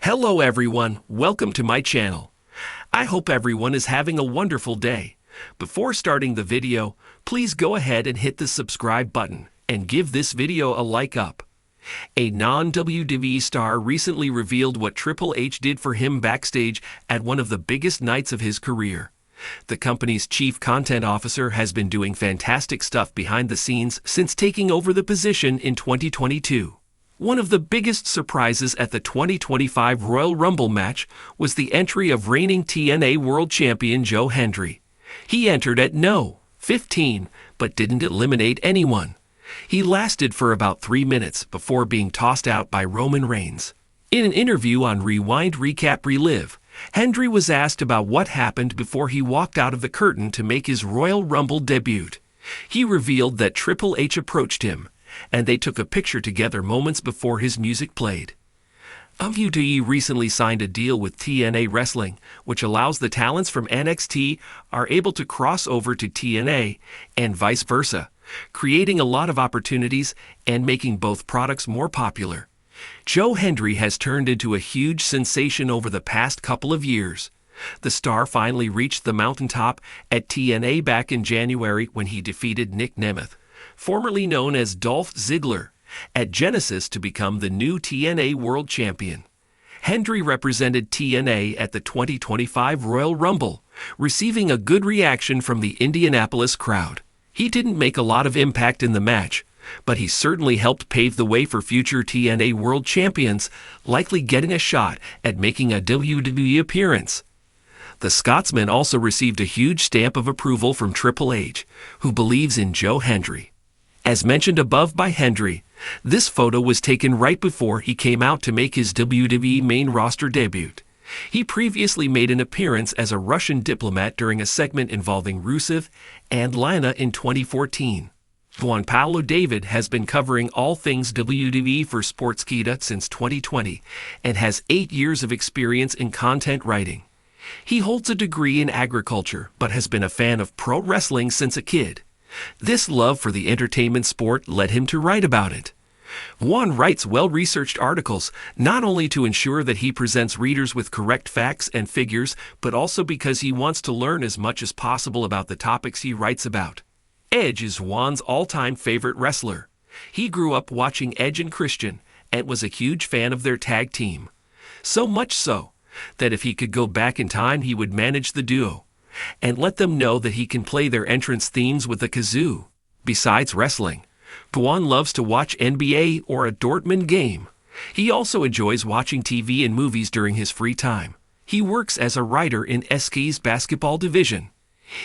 Hello everyone, welcome to my channel. I hope everyone is having a wonderful day. Before starting the video, please go ahead and hit the subscribe button and give this video a like up. A non-WWE star recently revealed what Triple H did for him backstage at one of the biggest nights of his career. The company's chief content officer has been doing fantastic stuff behind the scenes since taking over the position in 2022. One of the biggest surprises at the 2025 Royal Rumble match was the entry of reigning TNA World Champion Joe Hendry. He entered at No. 15, but didn't eliminate anyone. He lasted for about 3 minutes before being tossed out by Roman Reigns. In an interview on Rewind Recap Relive, Hendry was asked about what happened before he walked out of the curtain to make his Royal Rumble debut. He revealed that Triple H approached him, and they took a picture together moments before his music played. WWE recently signed a deal with TNA Wrestling, which allows the talents from NXT are able to cross over to TNA and vice versa, creating a lot of opportunities and making both products more popular. Joe Hendry has turned into a huge sensation over the past couple of years. The star finally reached the mountaintop at TNA back in January when he defeated Nick Nemeth, formerly known as Dolph Ziggler, at Genesis to become the new TNA World Champion. Hendry represented TNA at the 2025 Royal Rumble, receiving a good reaction from the Indianapolis crowd. He didn't make a lot of impact in the match, but he certainly helped pave the way for future TNA World Champions, likely getting a shot at making a WWE appearance. The Scotsman also received a huge stamp of approval from Triple H, who believes in Joe Hendry. As mentioned above by Hendry, this photo was taken right before he came out to make his WWE main roster debut. He previously made an appearance as a Russian diplomat during a segment involving Rusev and Lana in 2014. Juan Paulo David has been covering all things WWE for Sportskeeda since 2020 and has 8 years of experience in content writing. He holds a degree in agriculture but has been a fan of pro wrestling since a kid. This love for the entertainment sport led him to write about it. Juan writes well-researched articles, not only to ensure that he presents readers with correct facts and figures, but also because he wants to learn as much as possible about the topics he writes about. Edge is Juan's all-time favorite wrestler. He grew up watching Edge and Christian and was a huge fan of their tag team. So much so that if he could go back in time, he would manage the duo and let them know that he can play their entrance themes with a kazoo. Besides wrestling, Juan loves to watch NBA or a Dortmund game. He also enjoys watching TV and movies during his free time. He works as a writer in SK's basketball division.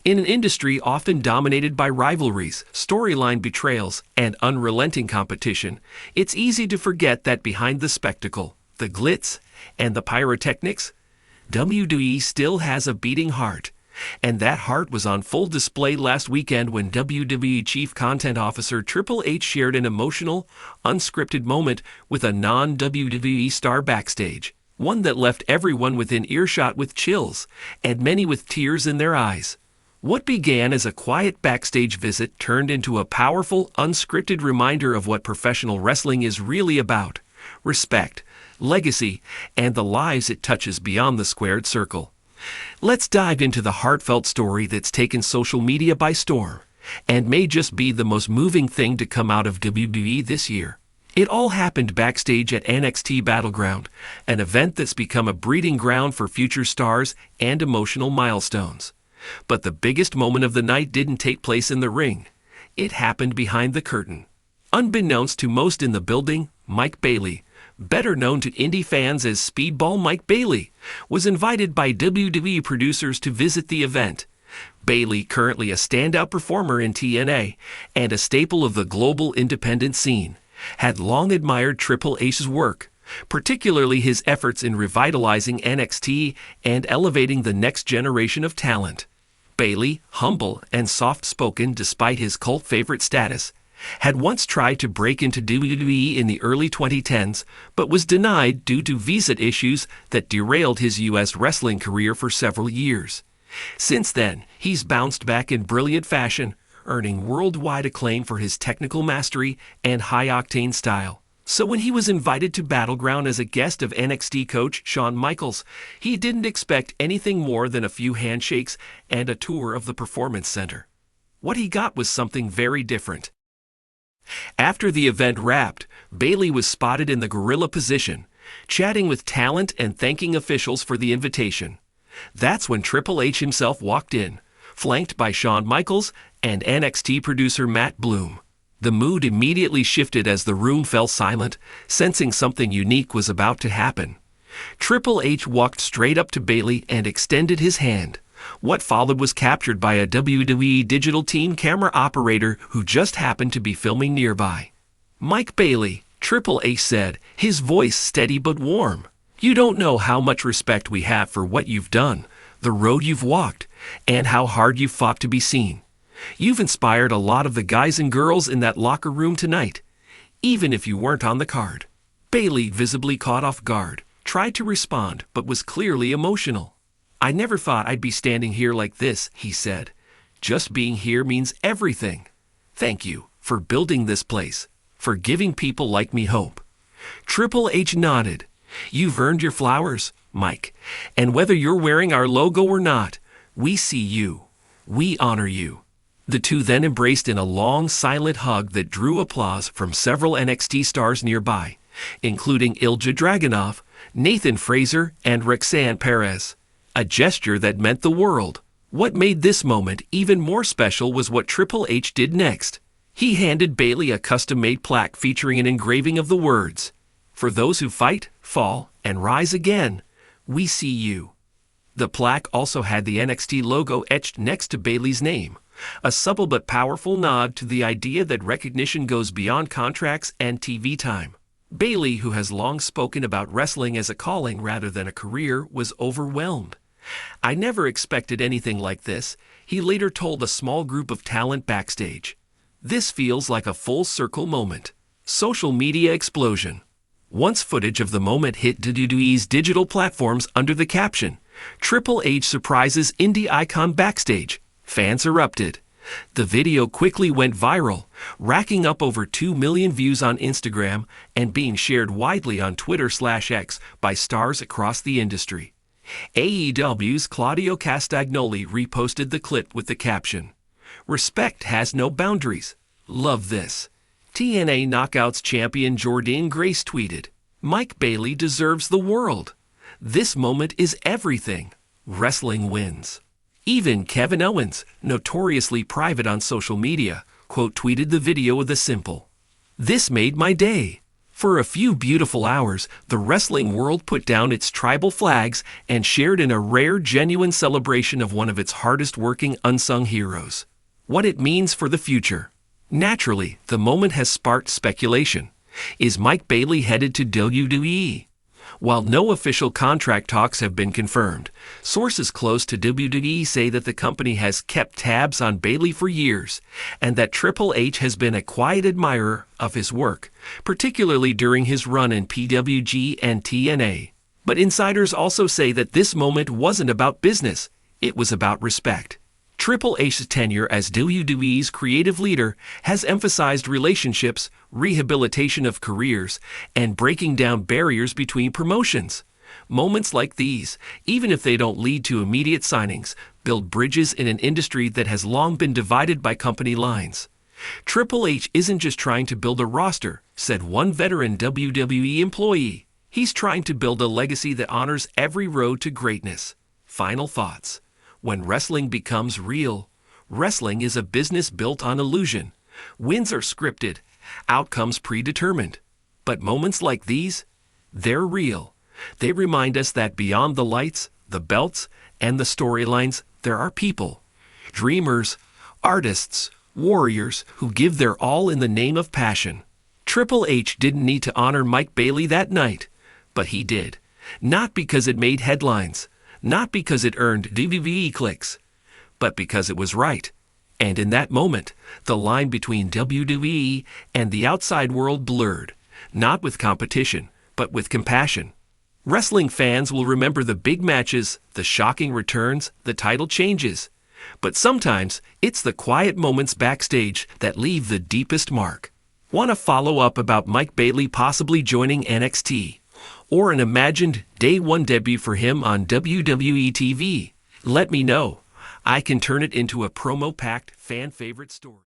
In an industry often dominated by rivalries, storyline betrayals, and unrelenting competition, it's easy to forget that behind the spectacle, the glitz, and the pyrotechnics, WWE still has a beating heart. And that heart was on full display last weekend when WWE Chief Content Officer Triple H shared an emotional, unscripted moment with a non-WWE star backstage, one that left everyone within earshot with chills, and many with tears in their eyes. What began as a quiet backstage visit turned into a powerful, unscripted reminder of what professional wrestling is really about: respect, legacy, and the lives it touches beyond the squared circle. Let's dive into the heartfelt story that's taken social media by storm and may just be the most moving thing to come out of WWE this year. It all happened backstage at NXT Battleground, an event that's become a breeding ground for future stars and emotional milestones. But the biggest moment of the night didn't take place in the ring. It happened behind the curtain. Unbeknownst to most in the building, Mike Bailey, better known to indie fans as Speedball Mike Bailey, was invited by WWE producers to visit the event. Bailey, currently a standout performer in TNA and a staple of the global independent scene, had long admired Triple H's work, particularly his efforts in revitalizing NXT and elevating the next generation of talent. Bailey, humble and soft-spoken despite his cult favorite status, had once tried to break into WWE in the early 2010s, but was denied due to visa issues that derailed his U.S. wrestling career for several years. Since then, he's bounced back in brilliant fashion, earning worldwide acclaim for his technical mastery and high-octane style. So when he was invited to Battleground as a guest of NXT coach Shawn Michaels, he didn't expect anything more than a few handshakes and a tour of the Performance Center. What he got was something very different. After the event wrapped, Bayley was spotted in the gorilla position, chatting with talent and thanking officials for the invitation. That's when Triple H himself walked in, flanked by Shawn Michaels and NXT producer Matt Bloom. The mood immediately shifted as the room fell silent, sensing something unique was about to happen. Triple H walked straight up to Bayley and extended his hand. What followed was captured by a WWE digital team camera operator who just happened to be filming nearby. "Mike Bayley," Triple H said, his voice steady but warm. "You don't know how much respect we have for what you've done, the road you've walked, and how hard you've fought to be seen. You've inspired a lot of the guys and girls in that locker room tonight, even if you weren't on the card." Bayley, visibly caught off guard, tried to respond but was clearly emotional. "I never thought I'd be standing here like this," he said. "Just being here means everything. Thank you for building this place, for giving people like me hope." Triple H nodded. "You've earned your flowers, Mike, and whether you're wearing our logo or not, we see you. We honor you." The two then embraced in a long, silent hug that drew applause from several NXT stars nearby, including Ilja Dragunov, Nathan Frazer, and Roxanne Perez. A gesture that meant the world. What made this moment even more special was what Triple H did next. He handed Bayley a custom-made plaque featuring an engraving of the words, "For those who fight, fall, and rise again, we see you." The plaque also had the NXT logo etched next to Bayley's name, a subtle but powerful nod to the idea that recognition goes beyond contracts and TV time. Bayley, who has long spoken about wrestling as a calling rather than a career, was overwhelmed. "I never expected anything like this," he later told a small group of talent backstage. "This feels like a full-circle moment." Social media explosion. Once footage of the moment hit WWE's digital platforms under the caption, "Triple H surprises indie icon backstage," fans erupted. The video quickly went viral, racking up over 2 million views on Instagram and being shared widely on Twitter/X by stars across the industry. AEW's Claudio Castagnoli reposted the clip with the caption, "Respect has no boundaries. Love this." TNA Knockouts champion Jordynne Grace tweeted, "Mike Bayley deserves the world. This moment is everything. Wrestling wins." Even Kevin Owens, notoriously private on social media, quote-tweeted the video with a simple, "This made my day." For a few beautiful hours, the wrestling world put down its tribal flags and shared in a rare, genuine celebration of one of its hardest-working unsung heroes. What it means for the future. Naturally, the moment has sparked speculation. Is Mike Bayley headed to WWE? While no official contract talks have been confirmed, sources close to WWE say that the company has kept tabs on Bayley for years, and that Triple H has been a quiet admirer of his work, particularly during his run in PWG and TNA. But insiders also say that this moment wasn't about business, it was about respect. Triple H's tenure as WWE's creative leader has emphasized relationships, rehabilitation of careers, and breaking down barriers between promotions. Moments like these, even if they don't lead to immediate signings, build bridges in an industry that has long been divided by company lines. Triple H isn't just trying to build a roster, said one veteran WWE employee. He's trying to build a legacy that honors every road to greatness. Final thoughts. When wrestling becomes real, wrestling is a business built on illusion. Wins are scripted, outcomes predetermined. But moments like these, they're real. They remind us that beyond the lights, the belts, and the storylines, there are people. Dreamers, artists, warriors who give their all in the name of passion. Triple H didn't need to honor Mike Bayley that night, but he did. Not because it made headlines, not because it earned WWE clicks, but because it was right. And in that moment, the line between WWE and the outside world blurred, not with competition, but with compassion. Wrestling fans will remember the big matches, the shocking returns, the title changes. But sometimes, it's the quiet moments backstage that leave the deepest mark. Want to follow up about Mike Bailey possibly joining NXT? Or an imagined Day 1 debut for him on WWE TV? Let me know. I can turn it into a promo-packed fan-favorite story.